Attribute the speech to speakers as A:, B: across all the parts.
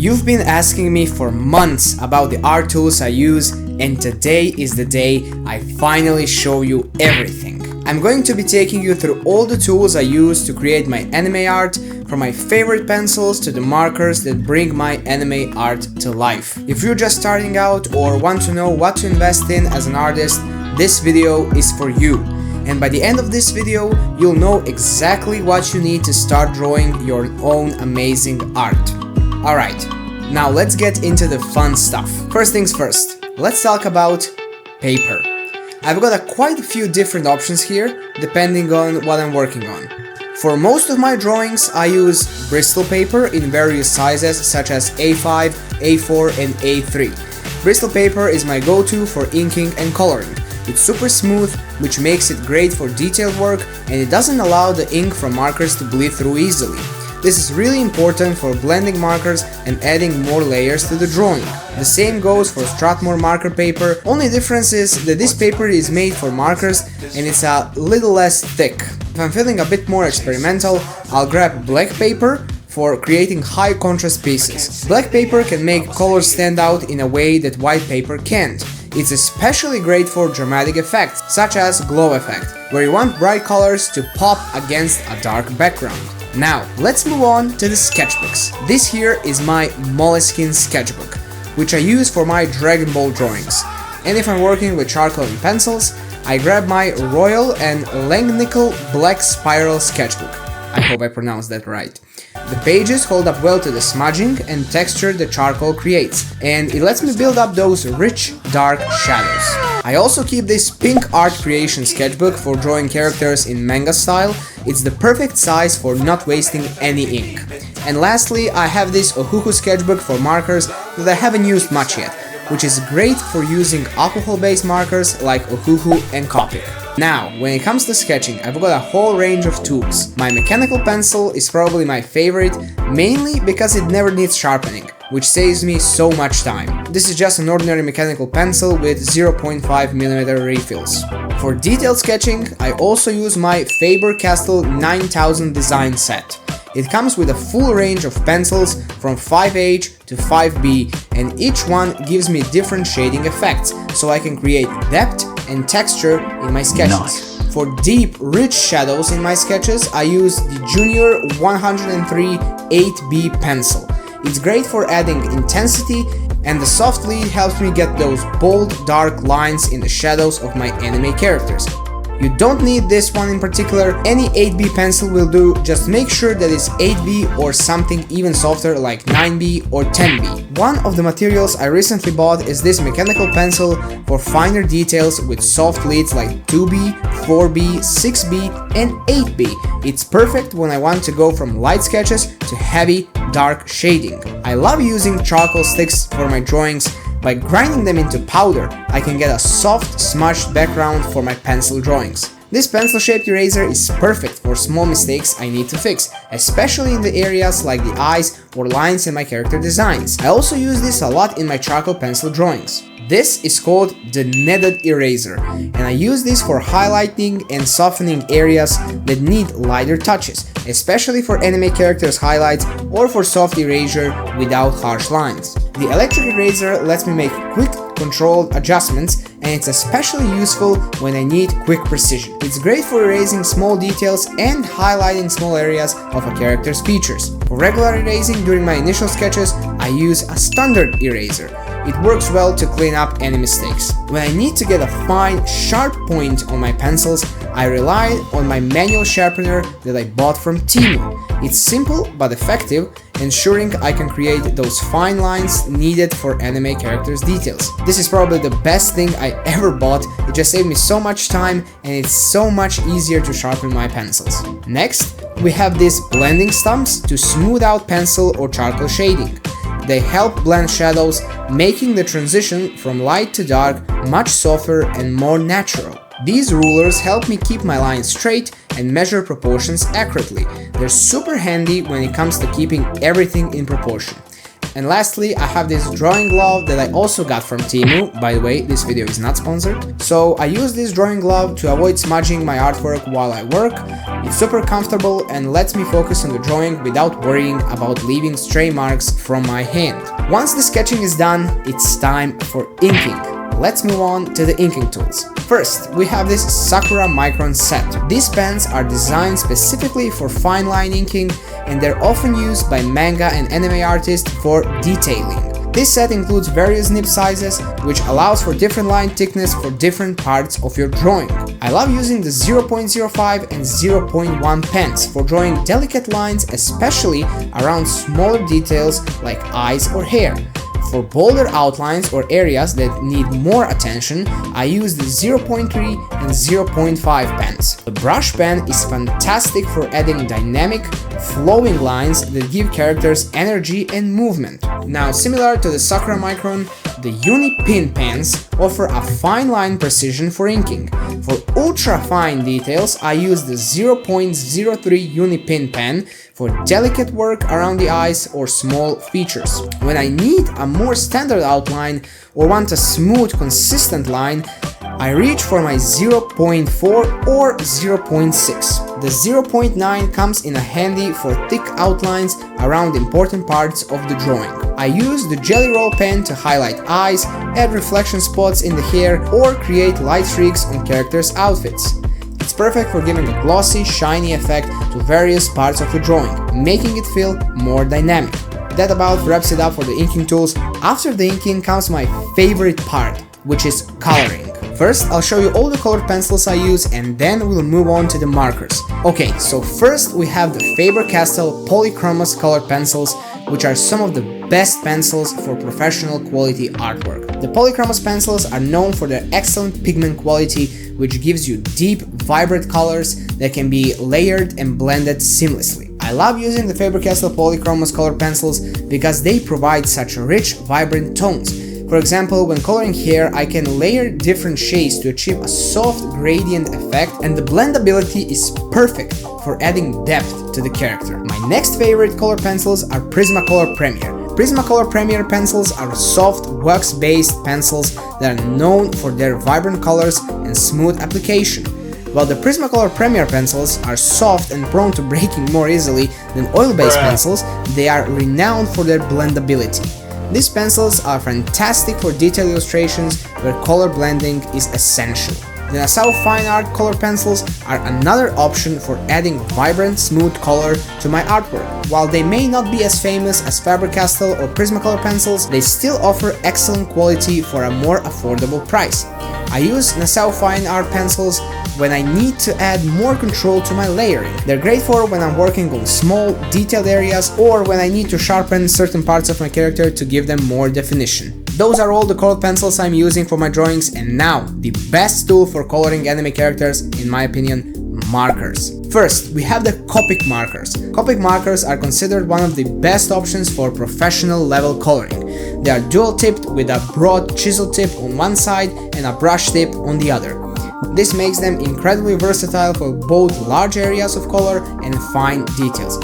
A: You've been asking me for months about the art tools I use, and today is the day I finally show you everything. I'm going to be taking you through all the tools I use to create my anime art, from my favorite pencils to the markers that bring my anime art to life. If you're just starting out or want to know what to invest in as an artist, this video is for you. And by the end of this video, you'll know exactly what you need to start drawing your own amazing art. Alright, now let's get into the fun stuff. First things first, let's talk about paper. I've got quite a few different options here, depending on what I'm working on. For most of my drawings, I use Bristol paper in various sizes such as A5, A4 and A3. Bristol paper is my go-to for inking and coloring. It's super smooth, which makes it great for detailed work, and it doesn't allow the ink from markers to bleed through easily. This is really important for blending markers and adding more layers to the drawing. The same goes for Strathmore marker paper, only difference is that this paper is made for markers and it's a little less thick. If I'm feeling a bit more experimental, I'll grab black paper for creating high contrast pieces. Black paper can make colors stand out in a way that white paper can't. It's especially great for dramatic effects, such as glow effect, where you want bright colors to pop against a dark background. Now, let's move on to the sketchbooks. This here is my Moleskine sketchbook, which I use for my Dragon Ball drawings. And if I'm working with charcoal and pencils, I grab my Royal and Langnickel Black Spiral sketchbook. I hope I pronounced that right. The pages hold up well to the smudging and texture the charcoal creates, and it lets me build up those rich, dark shadows. I also keep this pink art creation sketchbook for drawing characters in manga style. It's the perfect size for not wasting any ink. And lastly, I have this Ohuhu sketchbook for markers that I haven't used much yet, which is great for using alcohol-based markers like Ohuhu and Copic. Now, when it comes to sketching, I've got a whole range of tools. My mechanical pencil is probably my favorite, mainly because it never needs sharpening, which saves me so much time. This is just an ordinary mechanical pencil with 0.5mm refills. For detailed sketching, I also use my Faber-Castell 9000 design set. It comes with a full range of pencils from 5H to 5B, and each one gives me different shading effects, so I can create depth and texture in my sketches. Nice. For deep, rich shadows in my sketches, I use the Junior 103 8B pencil. It's great for adding intensity, and the soft lead helps me get those bold, dark lines in the shadows of my anime characters. You don't need this one in particular, any 8B pencil will do, just make sure that it's 8B or something even softer like 9B or 10B. One of the materials I recently bought is this mechanical pencil for finer details with soft leads like 2B, 4B, 6B and 8B. It's perfect when I want to go from light sketches to heavy, dark shading. I love using charcoal sticks for my drawings. By grinding them into powder, I can get a soft, smudged background for my pencil drawings. This pencil-shaped eraser is perfect for small mistakes I need to fix, especially in the areas like the eyes or lines in my character designs. I also use this a lot in my charcoal pencil drawings. This is called the kneaded eraser, and I use this for highlighting and softening areas that need lighter touches, especially for anime characters' highlights or for soft erasure without harsh lines. The electric eraser lets me make quick, controlled adjustments, and it's especially useful when I need quick precision. It's great for erasing small details and highlighting small areas of a character's features. For regular erasing during my initial sketches, I use a standard eraser. It works well to clean up any mistakes. When I need to get a fine, sharp point on my pencils, I rely on my manual sharpener that I bought from Temu. It's simple but effective, ensuring I can create those fine lines needed for anime characters' details. This is probably the best thing I ever bought. It just saved me so much time, and it's so much easier to sharpen my pencils. Next, we have these blending stumps to smooth out pencil or charcoal shading. They help blend shadows, making the transition from light to dark much softer and more natural. These rulers help me keep my lines straight and measure proportions accurately. They're super handy when it comes to keeping everything in proportion. And lastly, I have this drawing glove that I also got from Temu. By the way, this video is not sponsored. So I use this drawing glove to avoid smudging my artwork while I work. It's super comfortable and lets me focus on the drawing without worrying about leaving stray marks from my hand. Once the sketching is done, it's time for inking. Let's move on to the inking tools. First, we have this Sakura Micron set. These pens are designed specifically for fine line inking, and they're often used by manga and anime artists for detailing. This set includes various nib sizes, which allows for different line thickness for different parts of your drawing. I love using the 0.05 and 0.1 pens for drawing delicate lines, especially around smaller details like eyes or hair. For bolder outlines or areas that need more attention, I use the 0.3 and 0.5 pens. The brush pen is fantastic for adding dynamic, flowing lines that give characters energy and movement. Now, similar to the Sakura Micron, the Uni Pin pens offer a fine line precision for inking. For ultra fine details, I use the 0.03 Uni Pin pen for delicate work around the eyes or small features. When I need a more standard outline or want a smooth, consistent line, I reach for my 0.4 or 0.6. The 0.9 comes in handy for thick outlines around important parts of the drawing. I use the Jelly Roll pen to highlight eyes, add reflection spots in the hair, or create light streaks on characters' outfits. It's perfect for giving a glossy, shiny effect to various parts of the drawing, making it feel more dynamic. That about wraps it up for the inking tools. After the inking comes my favorite part, which is coloring. First, I'll show you all the colored pencils I use, and then we'll move on to the markers. Okay, so first we have the Faber-Castell Polychromos colored pencils, which are some of the best pencils for professional quality artwork. The Polychromos pencils are known for their excellent pigment quality, which gives you deep, vibrant colors that can be layered and blended seamlessly. I love using the Faber-Castell Polychromos colored pencils because they provide such rich, vibrant tones. For example, when coloring hair, I can layer different shades to achieve a soft gradient effect, and the blendability is perfect for adding depth to the character. My next favorite color pencils are Prismacolor Premier. Prismacolor Premier pencils are soft, wax-based pencils that are known for their vibrant colors and smooth application. While the Prismacolor Premier pencils are soft and prone to breaking more easily than oil-based pencils, they are renowned for their blendability. These pencils are fantastic for detail illustrations where color blending is essential. The Nassau Fine Art color pencils are another option for adding vibrant, smooth color to my artwork. While they may not be as famous as Faber-Castell or Prismacolor pencils, they still offer excellent quality for a more affordable price. I use Nassau Fine Art pencils when I need to add more control to my layering. They're great for when I'm working on small, detailed areas or when I need to sharpen certain parts of my character to give them more definition. Those are all the colored pencils I'm using for my drawings, and now, the best tool for coloring anime characters, in my opinion, markers. First, we have the Copic markers. Copic markers are considered one of the best options for professional level coloring. They are dual tipped with a broad chisel tip on one side and a brush tip on the other. This makes them incredibly versatile for both large areas of color and fine details.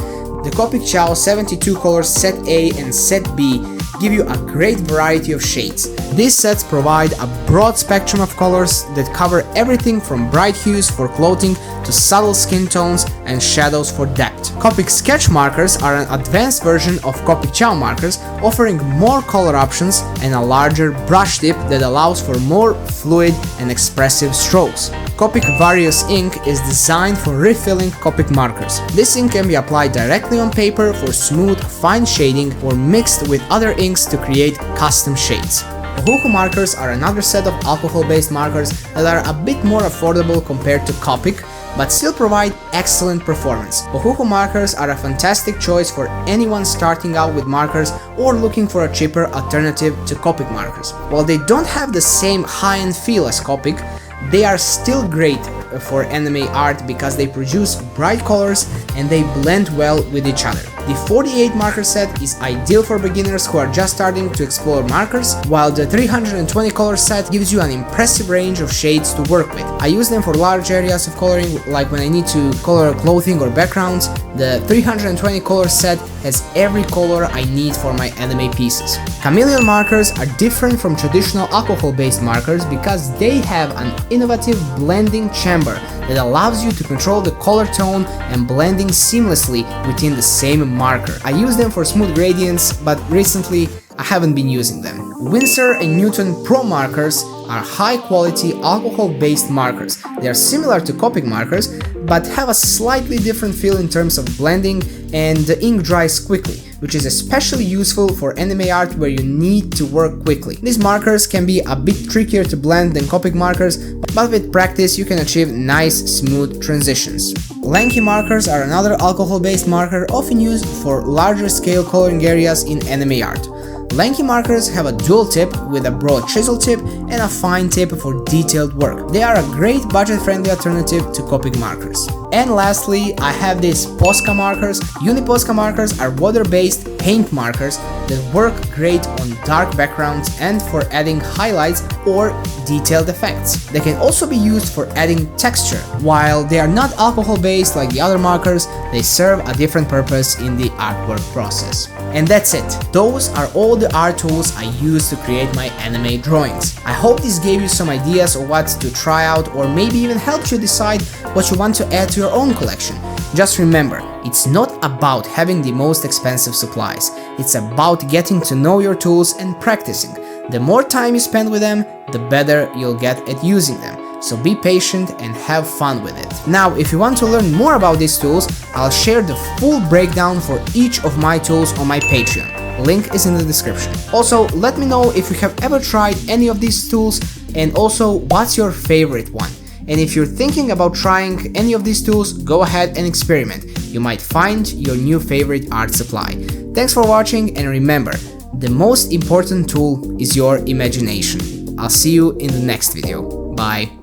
A: The Copic Chow 72 colors Set A and Set B give you a great variety of shades. These sets provide a broad spectrum of colors that cover everything from bright hues for clothing to subtle skin tones and shadows for depth. Copic sketch markers are an advanced version of Copic Chow markers, offering more color options and a larger brush tip that allows for more fluid and expressive strokes. Copic Various ink is designed for refilling Copic markers. This ink can be applied directly on paper for smooth, fine shading or mixed with other inks to create custom shades. Ohuku markers are another set of alcohol-based markers that are a bit more affordable compared to Copic, but still provide excellent performance. Ohuku markers are a fantastic choice for anyone starting out with markers or looking for a cheaper alternative to Copic markers. While they don't have the same high-end feel as Copic, they are still great for anime art because they produce bright colors and they blend well with each other. The 48 marker set is ideal for beginners who are just starting to explore markers, while the 320 color set gives you an impressive range of shades to work with. I use them for large areas of coloring, like when I need to color clothing or backgrounds. The 320 color set has every color I need for my anime pieces. Chameleon markers are different from traditional alcohol-based markers because they have an innovative blending chamber that allows you to control the color tone and blending seamlessly within the same marker. I use them for smooth gradients, but recently I haven't been using them. Winsor and Newton Pro markers are high-quality alcohol-based markers. They are similar to Copic markers, but have a slightly different feel in terms of blending, and the ink dries quickly, which is especially useful for anime art where you need to work quickly. These markers can be a bit trickier to blend than Copic markers, but with practice you can achieve nice, smooth transitions. Lanky markers are another alcohol-based marker often used for larger scale coloring areas in anime art. Lanky markers have a dual tip with a broad chisel tip and a fine tip for detailed work. They are a great budget-friendly alternative to Copic markers. And lastly, I have these Posca markers. Uni-Posca markers are water-based paint markers that work great on dark backgrounds and for adding highlights or detailed effects. They can also be used for adding texture. While they are not alcohol-based like the other markers, they serve a different purpose in the artwork process. And that's it. Those are all the art tools I use to create my anime drawings. I hope this gave you some ideas of what to try out, or maybe even helped you decide what you want to add to your own collection. Just remember, it's not about having the most expensive supplies. It's about getting to know your tools and practicing. The more time you spend with them, the better you'll get at using them. So be patient and have fun with it. Now, if you want to learn more about these tools, I'll share the full breakdown for each of my tools on my Patreon. Link is in the description. Also, let me know if you have ever tried any of these tools, and also what's your favorite one. And if you're thinking about trying any of these tools, go ahead and experiment. You might find your new favorite art supply. Thanks for watching, and remember, the most important tool is your imagination. I'll see you in the next video. Bye.